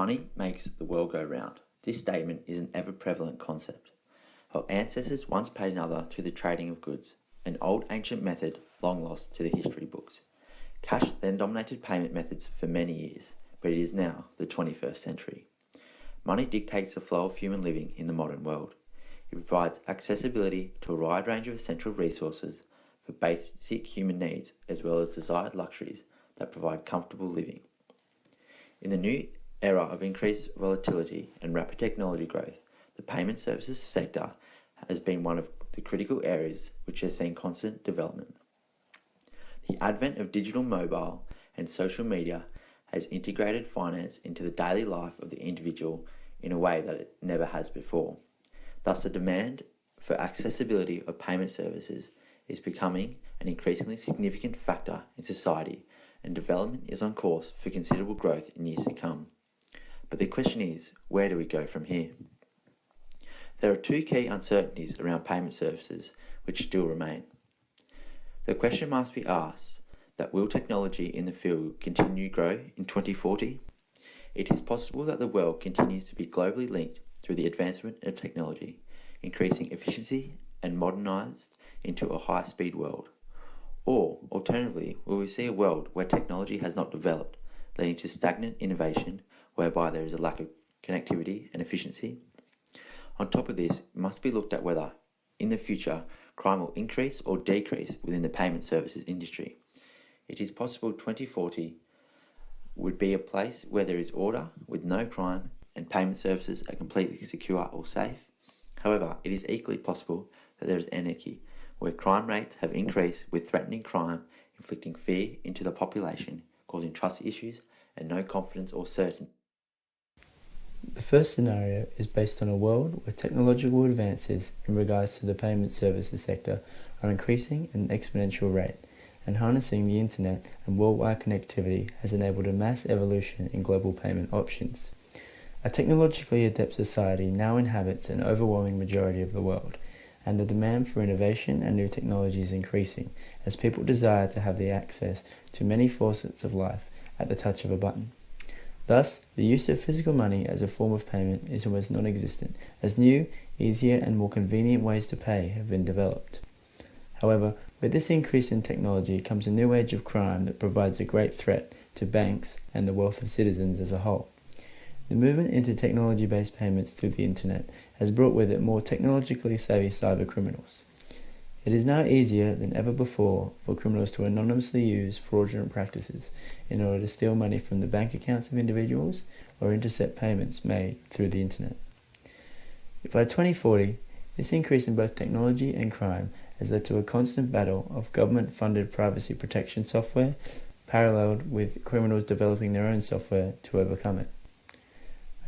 Money makes the world go round. This statement is an ever-prevalent concept. Our ancestors once paid another through the trading of goods, an old ancient method long lost to the history books. Cash then dominated payment methods for many years, but it is now the 21st century. Money dictates the flow of human living in the modern world. It provides accessibility to a wide range of essential resources for basic human needs as well as desired luxuries that provide comfortable living. In the new era of increased volatility and rapid technology growth, the payment services sector has been one of the critical areas which has seen constant development. The advent of digital mobile and social media has integrated finance into the daily life of the individual in a way that it never has before. Thus, the demand for accessibility of payment services is becoming an increasingly significant factor in society, and development is on course for considerable growth in years to come. But the question is, where do we go from here? There are two key uncertainties around payment services which still remain. The question must be asked that will technology in the field continue to grow in 2040? It is possible that the world continues to be globally linked through the advancement of technology, increasing efficiency and modernized into a high-speed world. Or, alternatively, will we see a world where technology has not developed, leading to stagnant innovation whereby there is a lack of connectivity and efficiency? On top of this, it must be looked at whether, in the future, crime will increase or decrease within the payment services industry. It is possible 2040 would be a place where there is order with no crime and payment services are completely secure or safe. However, it is equally possible that there is anarchy, where crime rates have increased with threatening crime, inflicting fear into the population, causing trust issues and no confidence or certainty. The first scenario is based on a world where technological advances in regards to the payment services sector are increasing at an exponential rate, and harnessing the internet and worldwide connectivity has enabled a mass evolution in global payment options. A technologically adept society now inhabits an overwhelming majority of the world, and the demand for innovation and new technology is increasing as people desire to have the access to many facets of life at the touch of a button. Thus, the use of physical money as a form of payment is almost non-existent, as new, easier and more convenient ways to pay have been developed. However, with this increase in technology comes a new age of crime that provides a great threat to banks and the wealth of citizens as a whole. The movement into technology-based payments through the internet has brought with it more technologically savvy cyber criminals. It is now easier than ever before for criminals to anonymously use fraudulent practices in order to steal money from the bank accounts of individuals or intercept payments made through the internet. By 2040, this increase in both technology and crime has led to a constant battle of government-funded privacy protection software, paralleled with criminals developing their own software to overcome it.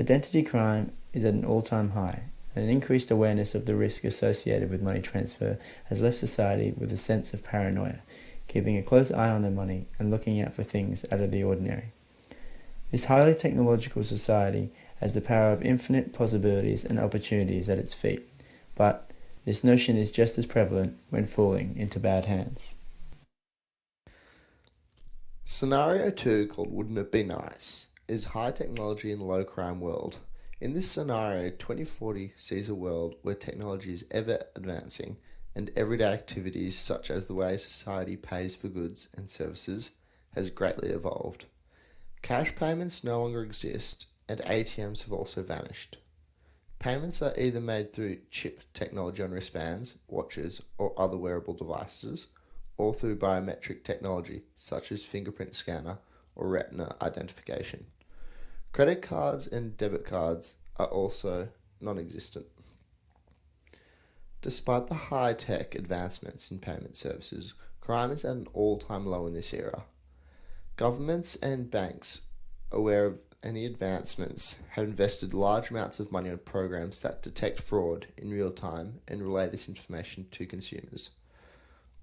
Identity crime is at an all-time high, and an increased awareness of the risk associated with money transfer has left society with a sense of paranoia, keeping a close eye on their money and looking out for things out of the ordinary. This highly technological society has the power of infinite possibilities and opportunities at its feet, but this notion is just as prevalent when falling into bad hands. Scenario 2, called Wouldn't It Be Nice, is high technology and low crime world. In this scenario, 2040 sees a world where technology is ever advancing and everyday activities such as the way society pays for goods and services has greatly evolved. Cash payments no longer exist and ATMs have also vanished. Payments are either made through chip technology on wristbands, watches or other wearable devices, or through biometric technology such as fingerprint scanner or retina identification. Credit cards and debit cards are also non-existent. Despite the high-tech advancements in payment services, crime is at an all-time low in this era. Governments and banks, aware of any advancements, have invested large amounts of money on programs that detect fraud in real time and relay this information to consumers.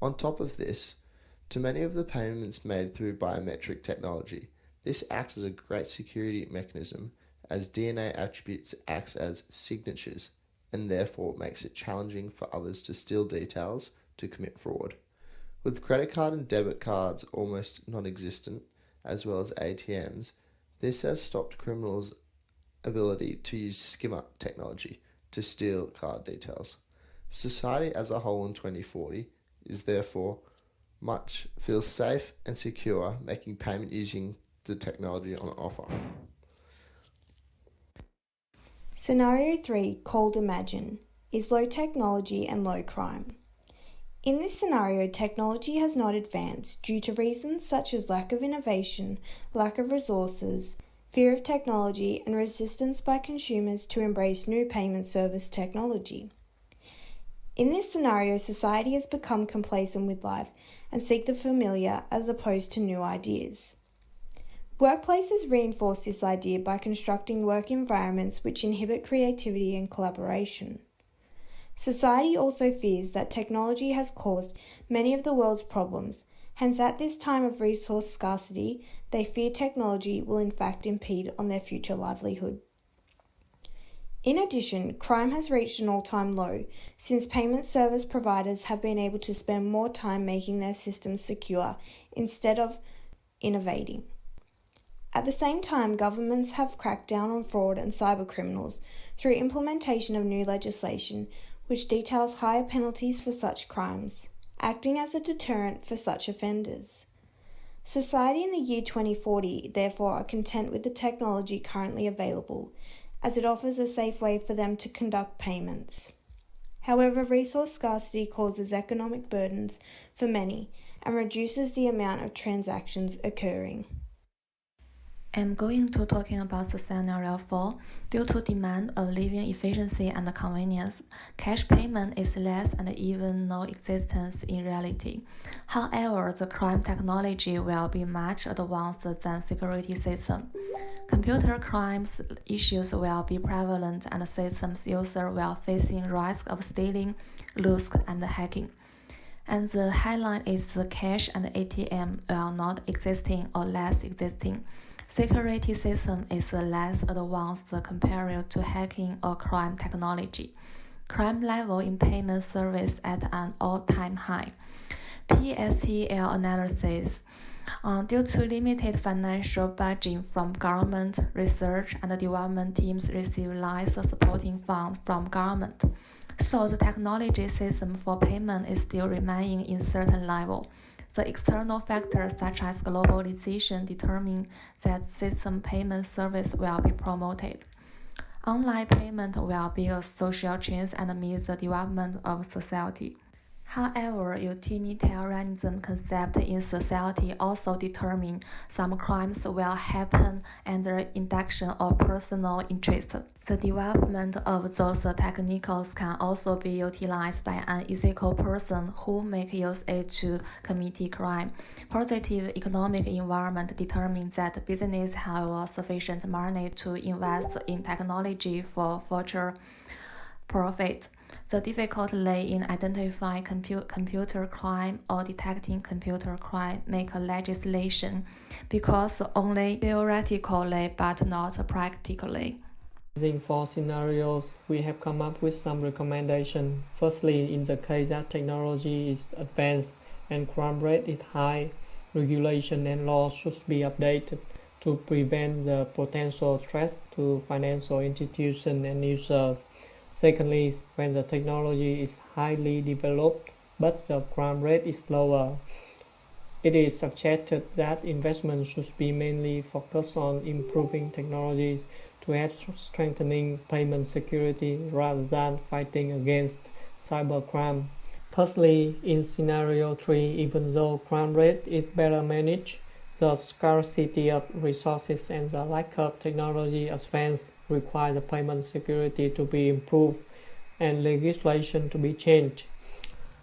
On top of this, to many of the payments made through biometric technology, this acts as a great security mechanism as DNA attributes acts as signatures and therefore makes it challenging for others to steal details to commit fraud. With credit card and debit cards almost non-existent, as well as ATMs, this has stopped criminals ability to use skimmer technology to steal card details. Society as a whole in 2040 is therefore feels safe and secure making payment using the technology on offer. Scenario 3, called Imagine, is low technology and low crime. In this scenario, technology has not advanced due to reasons such as lack of innovation, lack of resources, fear of technology, and resistance by consumers to embrace new payment service technology. In this scenario, society has become complacent with life and seek the familiar as opposed to new ideas. Workplaces reinforce this idea by constructing work environments which inhibit creativity and collaboration. Society also fears that technology has caused many of the world's problems, hence at this time of resource scarcity, they fear technology will in fact impede on their future livelihood. In addition, crime has reached an all-time low since payment service providers have been able to spend more time making their systems secure instead of innovating. At the same time, governments have cracked down on fraud and cybercriminals through implementation of new legislation which details higher penalties for such crimes, acting as a deterrent for such offenders. Society in the year 2040 therefore are content with the technology currently available, as it offers a safe way for them to conduct payments. However, resource scarcity causes economic burdens for many and reduces the amount of transactions occurring. I'm going to talking about the scenario 4. Due to demand of living efficiency and convenience, cash payment is less and even no existence in reality. However, the crime technology will be much advanced than security system. Computer crimes issues will be prevalent and systems users will facing risk of stealing, loss, and hacking. And the highlight is the cash and ATM will not existing or less existing. Security system is less advanced compared to hacking or crime technology. Crime level in payment service at an all-time high. PSTL analysis. Due to limited financial budget from government, research and development teams receive less supporting funds from government. So the technology system for payment is still remaining in certain level. The external factors such as globalization determine that system payment service will be promoted. Online payment will be a social change and meet the development of society. However, utilitarianism concept in society also determine some crimes will happen under induction of personal interest. The development of those techniques can also be utilized by an ethical person who make use it to commit crime. Positive economic environment determines that business have sufficient money to invest in technology for future profit. The difficulty in identifying computer crime or detecting computer crime make legislation because only theoretically but not practically. Using four scenarios, we have come up with some recommendations. Firstly, in the case that technology is advanced and crime rate is high, regulation and laws should be updated to prevent the potential threats to financial institutions and users. Secondly, when the technology is highly developed but the crime rate is lower, it is suggested that investment should be mainly focused on improving technologies to help strengthening payment security rather than fighting against cybercrime. Thirdly, in scenario 3, even though crime rate is better managed, the scarcity of resources and the lack of technology advance require the payment security to be improved and legislation to be changed.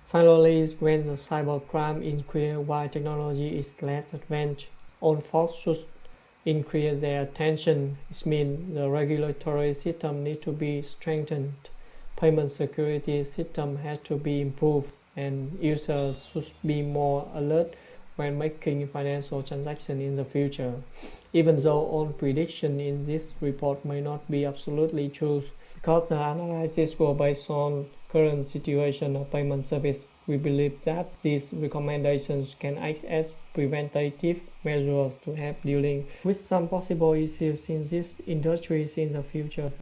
Finally, when the cybercrime increases while technology is less advanced, all folks should increase their attention. It means the regulatory system needs to be strengthened, payment security system has to be improved, and users should be more alert when making financial transactions in the future. Even though all predictions in this report may not be absolutely true, because the analysis was based on current situation of payment service, we believe that these recommendations can act as preventative measures to help dealing with some possible issues in these industries in the future.